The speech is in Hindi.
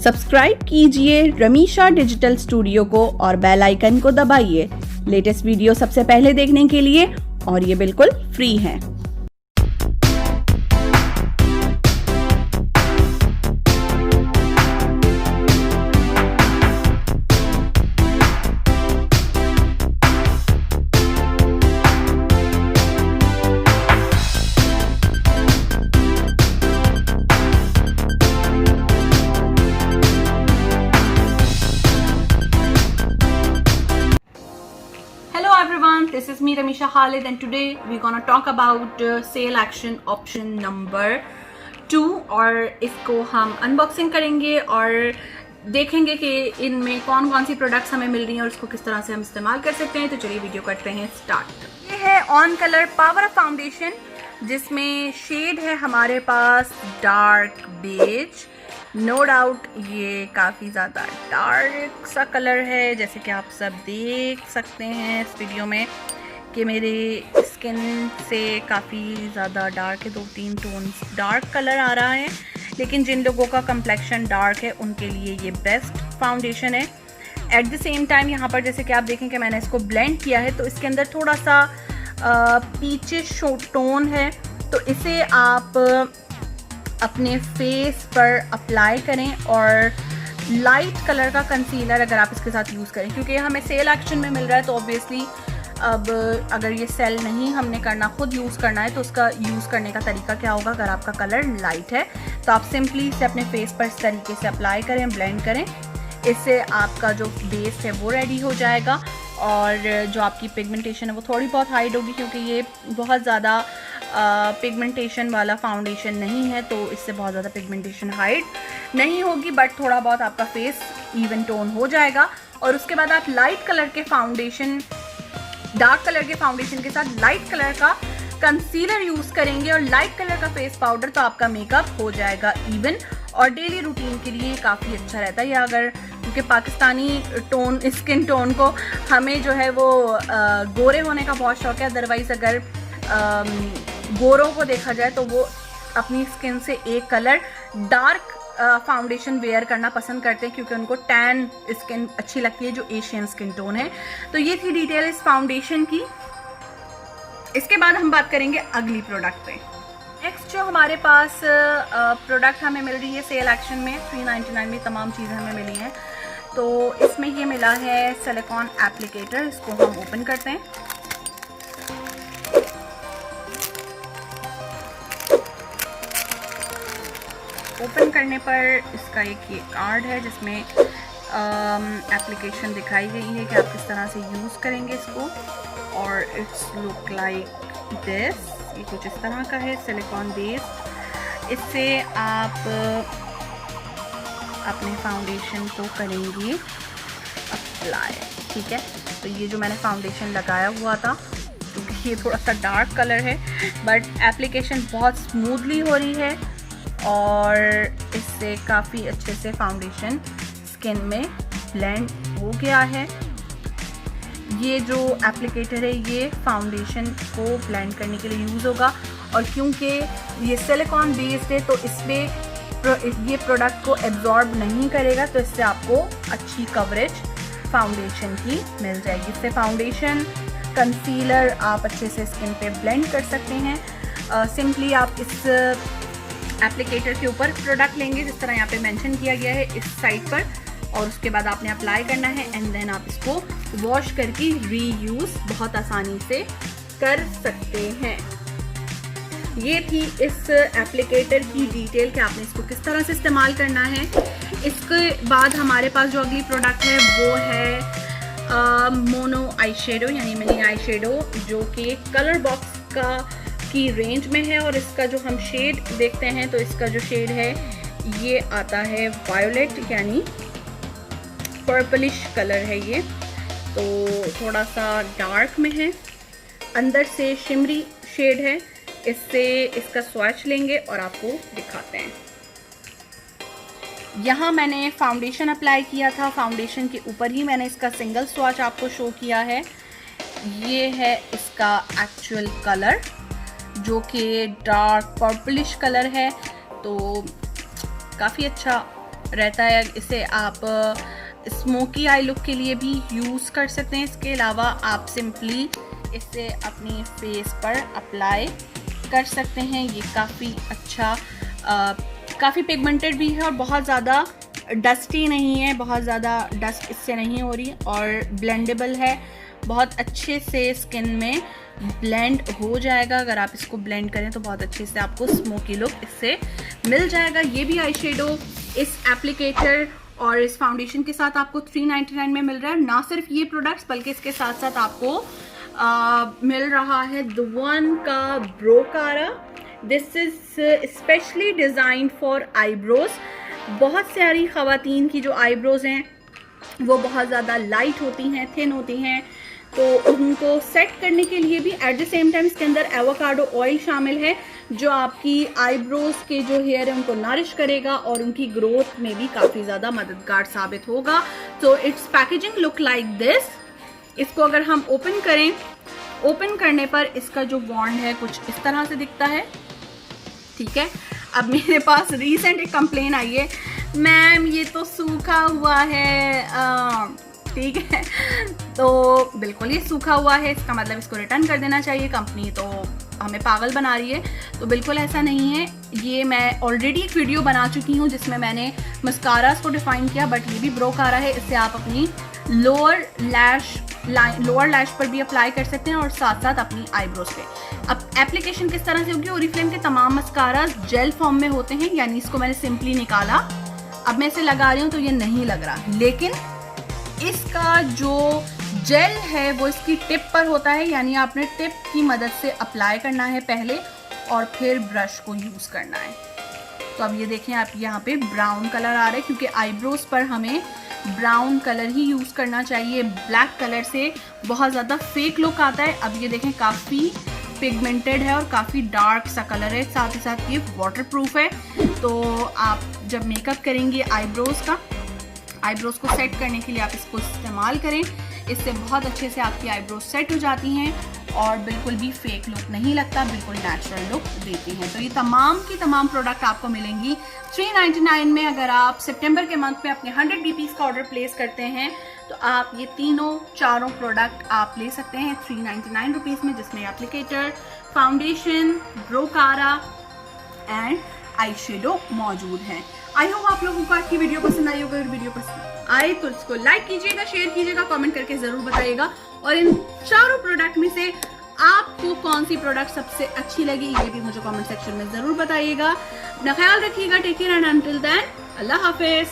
सब्सक्राइब कीजिए रमीशा डिजिटल स्टूडियो को और बेल आइकन को दबाइए लेटेस्ट वीडियो सबसे पहले देखने के लिए, और ये बिल्कुल फ्री है। This is me Ramisha Khalid and today we're gonna talk about sale action option number 2 और इसको हम अनबॉक्सिंग करेंगे और देखेंगे कि इनमें कौन कौन सी प्रोडक्ट्स हमें मिल रही हैं और इसको किस तरह से हम इस्तेमाल कर सकते हैं। तो चलिए वीडियो करते हैं स्टार्ट। ये है ऑन कलर पावर फाउंडेशन जिसमें शेड है हमारे पास डार्क बेज। नो डाउट ये काफ़ी ज़्यादा डार्क सा कलर है, जैसे कि आप सब देख सकते हैं इस वीडियो में कि मेरे स्किन से काफ़ी ज़्यादा डार्क है, 2-3 टोन्स डार्क कलर आ रहा है। लेकिन जिन लोगों का कम्प्लेक्शन डार्क है उनके लिए ये बेस्ट फाउंडेशन है। एट द सेम टाइम यहाँ पर जैसे कि आप देखें कि मैंने इसको ब्लेंड किया है तो इसके अंदर थोड़ा सा पीचिश टोन है, तो इसे आप अपने फेस पर अप्लाई करें और लाइट कलर का कंसीलर अगर आप इसके साथ यूज़ करें, क्योंकि हमें सेल एक्शन में मिल रहा है तो ऑब्वियसली अब अगर ये सेल नहीं हमने करना, खुद यूज़ करना है तो उसका यूज़ करने का तरीका क्या होगा। अगर आपका कलर लाइट है तो आप सिंपली इसे अपने फेस पर इस तरीके से अप्लाई करें, ब्लेंड करें। इससे आपका जो बेस है वो रेडी हो जाएगा और जो आपकी पिगमेंटेशन है वो थोड़ी बहुत हाइड होगी, क्योंकि ये बहुत ज़्यादा पिगमेंटेशन वाला फाउंडेशन नहीं है तो इससे बहुत ज़्यादा पिगमेंटेशन हाइड नहीं होगी, बट थोड़ा बहुत आपका फेस इवन टोन हो जाएगा। और उसके बाद आप लाइट कलर के फाउंडेशन, डार्क कलर के फाउंडेशन के साथ लाइट कलर का कंसीलर यूज़ करेंगे और लाइट कलर का फेस पाउडर, तो आपका मेकअप हो जाएगा इवन और डेली रूटीन के लिए काफ़ी अच्छा रहता है। या अगर क्योंकि पाकिस्तानी टोन, स्किन टोन को हमें जो है वो गोरे होने का बहुत शौक है, अदरवाइज़ अगर गोरों को देखा जाए तो वो अपनी स्किन से एक कलर डार्क फाउंडेशन वेयर करना पसंद करते हैं, क्योंकि उनको टैन स्किन अच्छी लगती है जो एशियन स्किन टोन है। तो ये थी डिटेल इस फाउंडेशन की। इसके बाद हम बात करेंगे अगली प्रोडक्ट पे। नेक्स्ट जो हमारे पास प्रोडक्ट हमें मिल रही है सेल एक्शन में 399 में तमाम चीज़ें हमें मिली हैं। तो इसमें ये मिला है सिलिकॉन एप्लीकेटर। इसको हम ओपन करते हैं। ओपन करने पर इसका एक ये कार्ड है जिसमें एप्लीकेशन दिखाई गई है कि आप किस तरह से यूज़ करेंगे इसको, और इट्स लुक लाइक दिस। ये कुछ इस तरह का है, सिलिकॉन बेस्ड। इससे आप अपने फाउंडेशन को करेंगे अप्लाई, ठीक है। तो ये जो मैंने फाउंडेशन लगाया हुआ था, क्योंकि ये थोड़ा सा डार्क कलर है, बट एप्लीकेशन बहुत स्मूथली हो रही है और इससे काफ़ी अच्छे से फाउंडेशन स्किन में ब्लेंड हो गया है। ये जो एप्लीकेटर है ये फाउंडेशन को ब्लेंड करने के लिए यूज़ होगा, और क्योंकि ये सिलिकॉन बेस्ड है तो इसमें ये प्रोडक्ट को एब्जॉर्ब नहीं करेगा, तो इससे आपको अच्छी कवरेज फाउंडेशन की मिल जाएगी। इससे फाउंडेशन कंसीलर आप अच्छे से स्किन पे ब्लेंड कर सकते हैं। सिंपली आप इस एप्लीकेटर के ऊपर प्रोडक्ट लेंगे जिस तरह यहाँ पे मेंशन किया गया है इस साइड पर, और उसके बाद आपने अप्लाई करना है एंड देन आप इसको वॉश करके रीयूज़ बहुत आसानी से कर सकते हैं। ये थी इस एप्लीकेटर की डिटेल कि आपने इसको किस तरह से इस्तेमाल करना है। इसके बाद हमारे पास जो अगली प्रोडक्ट है वो है मोनो आई शेडो, यानी मिनी आई शेडो, जो कि कलर बॉक्स की रेंज में है। और इसका जो हम शेड देखते हैं तो इसका जो शेड है ये आता है वायोलेट, यानी पर्पलिश कलर है ये, तो थोड़ा सा डार्क में है, अंदर से शिमरी शेड है। इससे इसका स्वैच लेंगे और आपको दिखाते हैं। यहाँ मैंने फाउंडेशन अप्लाई किया था, फाउंडेशन के ऊपर ही मैंने इसका सिंगल स्वैच आपको शो किया है। ये है इसका एक्चुअल कलर जो कि डार्क पर्पलिश कलर है, तो काफ़ी अच्छा रहता है। इसे आप स्मोकी आई लुक के लिए भी यूज़ कर सकते हैं। इसके अलावा आप सिंपली इसे अपनी फेस पर अप्लाई कर सकते हैं। ये काफ़ी अच्छा, काफ़ी पिगमेंटेड भी है और बहुत ज़्यादा डस्टी नहीं है, बहुत ज़्यादा डस्ट इससे नहीं हो रही और ब्लेंडेबल है, बहुत अच्छे से स्किन में ब्लेंड हो जाएगा। अगर आप इसको ब्लेंड करें तो बहुत अच्छे से आपको स्मोकी लुक इससे मिल जाएगा। ये भी आई शेडो इस एप्लीकेटर और इस फाउंडेशन के साथ आपको 399 में मिल रहा है। ना सिर्फ ये प्रोडक्ट्स बल्कि इसके साथ साथ आपको मिल रहा है द वन का ब्रो कारा। This is specially designed for eyebrows. बहुत सारी ख़वातीन की जो आईब्रोज हैं वो बहुत ज़्यादा लाइट होती हैं, थिन होती हैं, तो उनको सेट करने के लिए भी एट द सेम टाइम इसके अंदर एवोकाडो ऑयल शामिल है जो आपकी आईब्रोज के जो हेयर है उनको नरिश करेगा और उनकी ग्रोथ में भी काफ़ी ज़्यादा मददगार साबित होगा। तो it's packaging look like this. इसको अगर हम ओपन करें, ओपन करने पर इसका जो बॉन्ड है कुछ इस तरह से दिखता है। ठीक है, अब मेरे पास रीसेंट एक कंप्लेन आई है, मैम ये तो सूखा हुआ है। ठीक है, तो बिल्कुल ये सूखा हुआ है, इसका मतलब इसको रिटर्न कर देना चाहिए, कंपनी तो हमें पागल बना रही है। तो बिल्कुल ऐसा नहीं है। ये मैं ऑलरेडी एक वीडियो बना चुकी हूँ जिसमें मैंने मस्कारास को डिफाइन किया, बट ये भी ब्रो कारा है। इससे आप अपनी लोअर लैश पर भी अप्लाई कर सकते हैं और साथ साथ अपनी आईब्रोज पे। अब एप्लीकेशन किस तरह से होगी, ओरिफ्लेम के तमाम मस्कारास जेल फॉर्म में होते हैं, यानी इसको मैंने सिंपली निकाला, अब मैं इसे लगा रही हूँ तो ये नहीं लग रहा, लेकिन इसका जो जेल है वो इसकी टिप पर होता है, यानी आपने टिप की मदद से अप्लाई करना है पहले और फिर ब्रश को यूज़ करना है। तो अब ये देखें, आप यहाँ पे ब्राउन कलर आ रहा है क्योंकि आईब्रोज पर हमें ब्राउन कलर ही यूज़ करना चाहिए। ब्लैक कलर से बहुत ज़्यादा फेक लुक आता है। अब ये देखें, काफ़ी पिगमेंटेड है और काफ़ी डार्क सा कलर है, साथ ही साथ ये वाटरप्रूफ है। तो आप जब मेकअप करेंगे आईब्रोज को सेट करने के लिए आप इसको इस्तेमाल करें। इससे बहुत अच्छे से आपकी आईब्रोज सेट हो जाती हैं और बिल्कुल भी फेक लुक नहीं लगता, बिल्कुल नेचुरल लुक देती हैं। तो ये तमाम की तमाम प्रोडक्ट आपको मिलेंगी 399 में। अगर आप सितंबर के मंथ में अपने 100 DPs का ऑर्डर प्लेस करते हैं तो आप ये चारों प्रोडक्ट आप ले सकते हैं 399 रुपीज़ में, जिसमें एप्लीकेटर, फाउंडेशन, ब्रो कारा एंड आई शेडो मौजूद हैं। आई होप आप लोगों को आज की वीडियो पसंद आई होगी। अगर वीडियो पसंद आए तो इसको लाइक कीजिएगा, शेयर कीजिएगा, कमेंट करके ज़रूर बताइएगा और इन चारों प्रोडक्ट में से आपको कौन सी प्रोडक्ट सबसे अच्छी लगी ये भी मुझे कमेंट सेक्शन में ज़रूर बताइएगा। अपना ख्याल रखिएगा, take care and until then अल्लाह हाफिज़।